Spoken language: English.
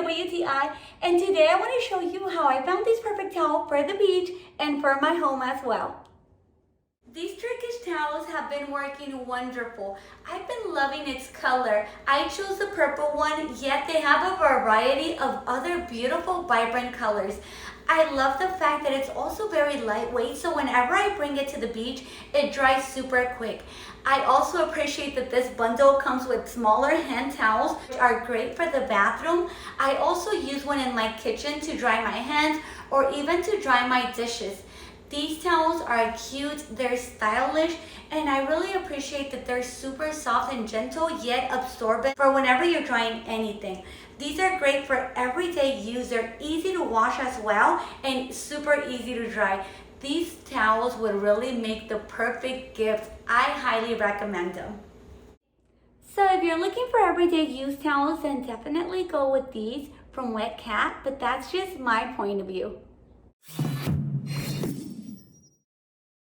WTI, and today I want to show you how I found this perfect towel for the beach and for my home as well. These Turkish towels have been working wonderful. I've been loving its color. I chose the purple one, yet they have a variety of other beautiful, vibrant colors. I love the fact that it's also very lightweight, so whenever I bring it to the beach, it dries super quick. I also appreciate that this bundle comes with smaller hand towels, which are great for the bathroom. I also use one in my kitchen to dry my hands or even to dry my dishes. These towels are cute, they're stylish, and I really appreciate that they're super soft and gentle, yet absorbent for whenever you're drying anything. These are great for everyday use. They're easy to wash as well and super easy to dry. These towels would really make the perfect gift. I highly recommend them. So if you're looking for everyday use towels, then definitely go with these from WETCAT, but that's just my point of view.